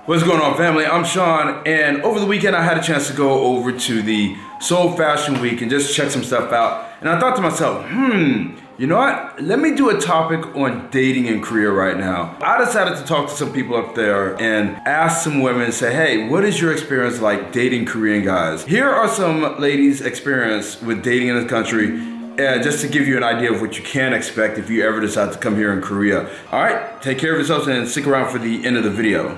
What's going on, family? I'm Sean, and over the weekend I had a chance to go over to the Seoul Fashion Week and just check some stuff out. And I thought to myself, you know what? Let me do a topic on dating in Korea right now. I decided to talk to some people up there and ask some women, say, hey, what is your experience like dating Korean guys? Here are some ladies' experience with dating in this country, just to give you an idea of what you can expect if you ever decide to come here in Korea. All right, take care of yourselves and stick around for the end of the video.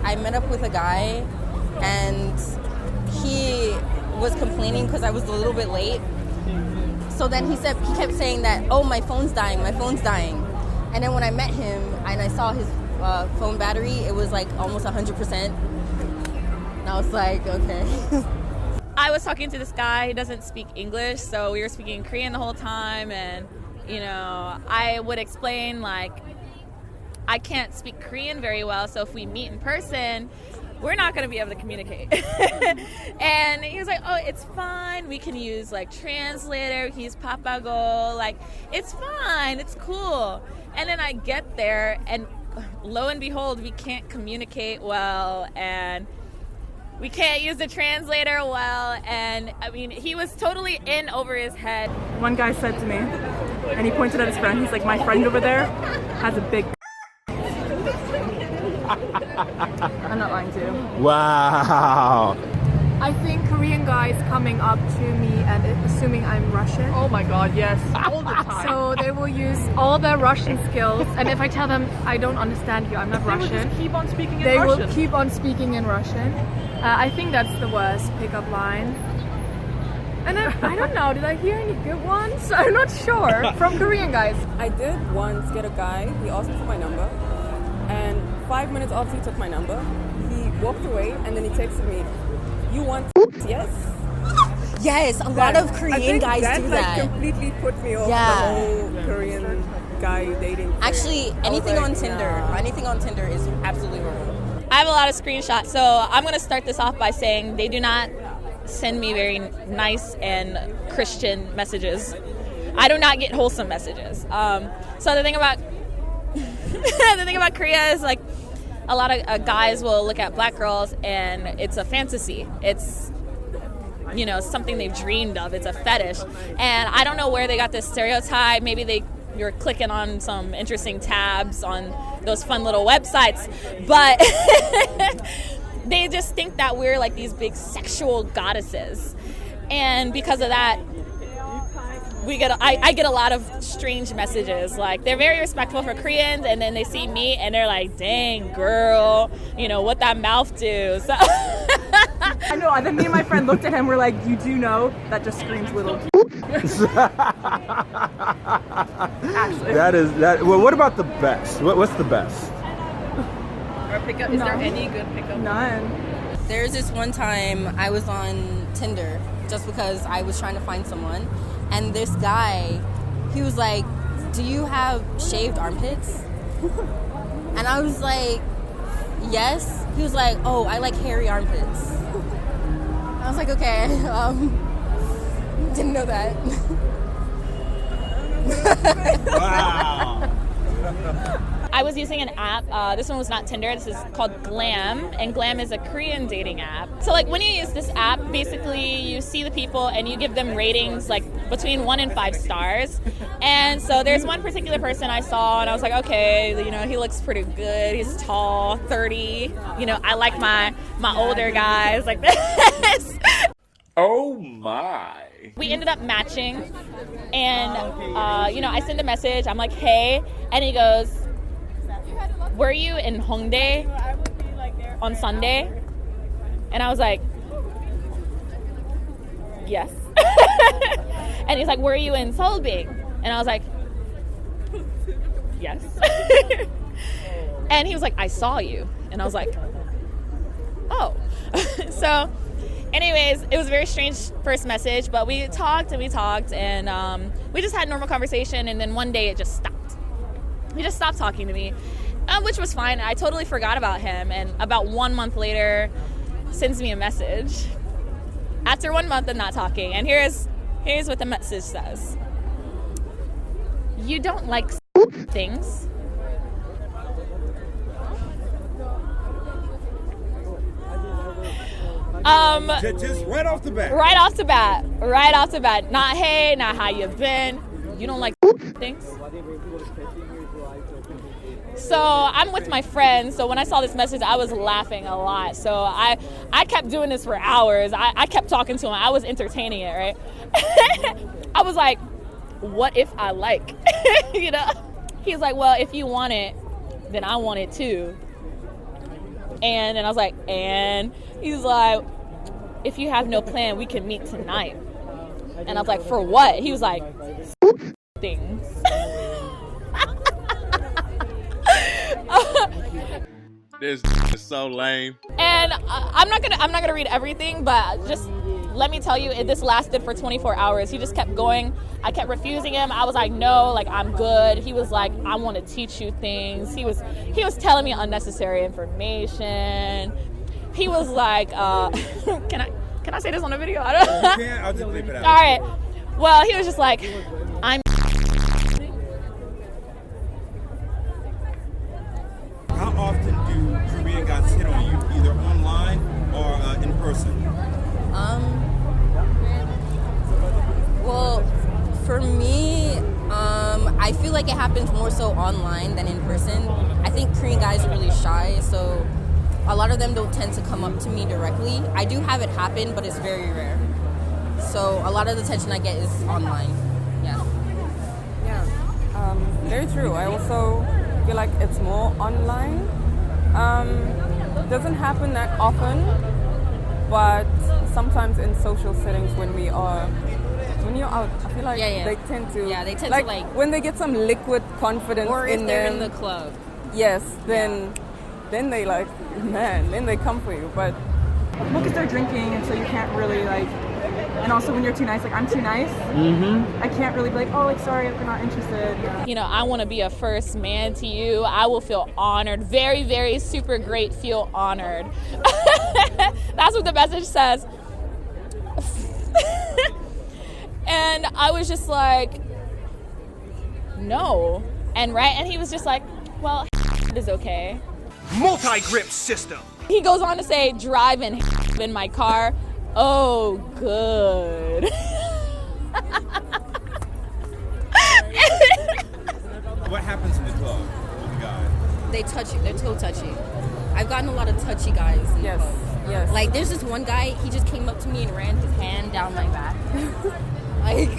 I met up with a guy and he was complaining because I was a little bit late. So then he kept saying that, oh, my phone's dying. And then when I met him and I saw his phone battery, it was like almost 100%. And I was like, okay. I was talking to this guy, he doesn't speak English, so we were speaking Korean the whole time, and you know, I would explain like I can't speak Korean very well, so if we meet in person, we're not going to be able to communicate. And he was like, oh, it's fine, we can use like translator, we can use papago, like it's fine, it's cool. And then I get there and lo and behold, we can't communicate well and we can't use the translator well, and I mean, he was totally in over his head. One guy said to me, and he pointed at his friend, he's like, my friend over there has a big I'm not lying to you. Wow. I think Korean guys coming up to me and assuming I'm Russian. Oh my god, yes. All the time. So they will use all their Russian skills, and if I tell them I don't understand you, I'm not Russian, They will just keep on speaking in they Russian. will keep on speaking in Russian. I think that's the worst pickup line. And then, I don't know, did I hear any good ones? I'm not sure. From Korean guys. I did once get a guy, he asked me for my number, and 5 minutes after he took my number, he walked away and then he texted me, you want yes? Yes, a lot of Korean guys do that. That completely put me off Yeah. the whole Korean guy dating thing. Actually, anything like, on Tinder is absolutely wrong. I have a lot of screenshots, so I'm going to start this off by saying they do not send me very nice and Christian messages. I do not get wholesome messages. So the thing about Korea is like a lot of guys will look at black girls and it's a fantasy. It's, you know, something they've dreamed of. It's a fetish. And I don't know where they got this stereotype. Maybe you're clicking on some interesting tabs on those fun little websites. But they just think that we're like these big sexual goddesses. And because of that, I get a lot of strange messages. Like, they're very respectful for Koreans, and then they see me and they're like, dang, girl, you know, what that mouth do? So I know, and then me and my friend looked at him, we're like, you do know that just screams little Actually. That. Well, what about the best? What's the best? Or pickup, is there any good pickup? None. There's this one time I was on Tinder just because I was trying to find someone, and this guy, he was like, do you have shaved armpits? And I was like, yes. He was like, oh, I like hairy armpits. I was like, okay, didn't know that. Wow. I was using an app. This one was not Tinder. This is called Glam, and Glam is a Korean dating app. So like when you use this app, basically you see the people and you give them ratings like between 1 and 5 stars. And so there's one particular person I saw and I was like, okay, you know, he looks pretty good. He's tall, 30. You know, I like my older guys like this. Oh my. We ended up matching, and you know, I send a message. I'm like, hey, and he goes, were you in Hongdae on Sunday? And I was like, yes. And he's like, were you in Seolbing? And I was like, yes. And he was like, I saw you. And I was like, oh. So anyways, it was a very strange first message, but we talked and we just had normal conversation, and then one day it just stopped. He just stopped talking to me. which was fine. I totally forgot about him, and about 1 month later, sends me a message. After 1 month of not talking, and here's what the message says. You don't like things. Just right off the bat. Right off the bat. Not hey, not how you been. You don't like things. So I'm with my friends. So when I saw this message, I was laughing a lot. So I kept doing this for hours. I kept talking to him. I was entertaining it, right? I was like, what if I like? You know? He's like, well, if you want it, then I want it too. And I was like, and he's like, if you have no plan, we can meet tonight. And I was like, for what? He was like, things. This is so lame. And I'm not gonna read everything, but just let me tell you, this lasted for 24 hours. He just kept going. I kept refusing him. I was like, no, like I'm good. He was like, I want to teach you things. He was telling me unnecessary information. He was like, can I say this on the video? I don't know. You can, I'll just leave it out. All right. Well, he was just like, I'm. How often do Korean guys hit on you, either online or in person? Well, for me, I feel like it happens more so online than in person. I think Korean guys are really shy, so a lot of them don't tend to come up to me directly. I do have it happen, but it's very rare. So a lot of the attention I get is online. Yeah. Yeah, very true. I also feel like it's more online. Doesn't happen that often, but sometimes in social settings when you're out, I feel like they tend to. Yeah, they tend like, to like when they get some liquid confidence or if in they're them. in the club. Yes, then they like, man, then they come for you. But well, because they're drinking, and so you can't really like. And also, when you're too nice, like I'm too nice. I can't really be like, oh, like sorry, if you're not interested. You know, I want to be a first man to you. I will feel honored. Very, very super great. Feel honored. That's what the message says. And I was just like, no. And he was just like, well, it is okay. Multi-grip system. He goes on to say, driving in my car. Oh, good. What happens in the club with the guys? They touch you. They're toe touchy. I've gotten a lot of touchy guys. In the club. Yes. Like there's this one guy. He just came up to me and ran his hand down my back. Like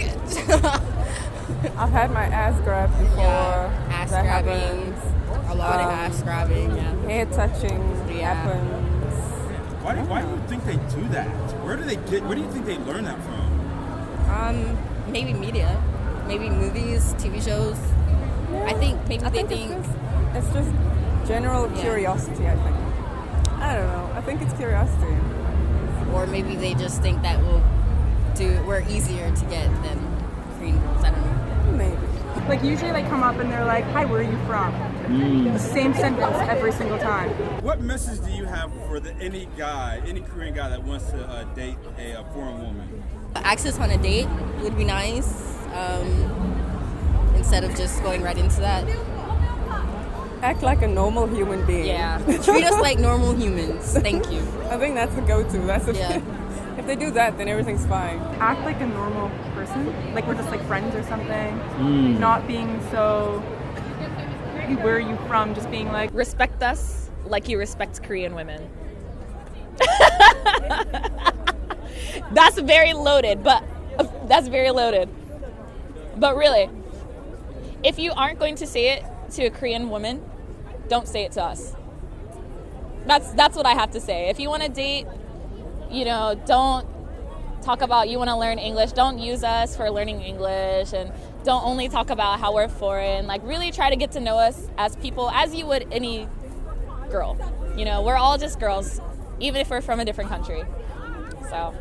I've had my ass grabbed before. Yeah, ass that grabbing. happens. A lot of ass grabbing. Yeah. Hair touching happens. Why do you think they do that? Where do you think they learn that from? Maybe media, maybe movies, TV shows. Yeah. I think maybe they think it's just general curiosity. I think. I don't know. I think it's curiosity. or maybe they just think that we're easier to get than Korean girls. I don't know. Maybe. Like usually they come up and they're like, hi, where are you from? The same sentence every single time. What message do you have for any Korean guy that wants to date a foreign woman? Access on a date would be nice, instead of just going right into that. Act like a normal human being. Yeah, treat us like normal humans. Thank you. I think that's the go-to. That's the If they do that, then everything's fine. Act like a normal person. Like we're just like friends or something. Not being so, where are you from? Just being like, Respect us like you respect Korean women. That's very loaded, but really, if you aren't going to say it to a Korean woman, don't say it to us. That's what I have to say. If you want to date, don't talk about you want to learn English. Don't use us for learning English, and don't only talk about how we're foreign. Like, really try to get to know us as people, as you would any girl. We're all just girls, even if we're from a different country. So.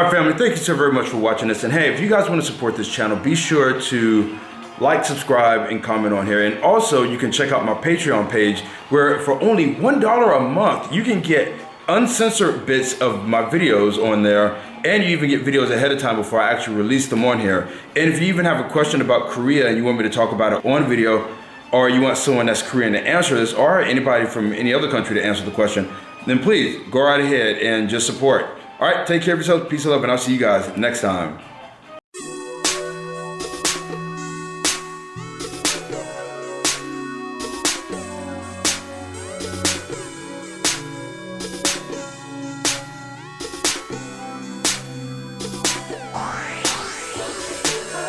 All right, family, thank you so very much for watching this. And hey, if you guys want to support this channel, be sure to like, subscribe, and comment on here. And also, you can check out my Patreon page, where for only $1 a month, you can get uncensored bits of my videos on there, and you even get videos ahead of time before I actually release them on here. And if you even have a question about Korea and you want me to talk about it on video, or you want someone that's Korean to answer this, or anybody from any other country to answer the question, then please go right ahead and just support. All right, take care of yourself, peace and love, and I'll see you guys next time.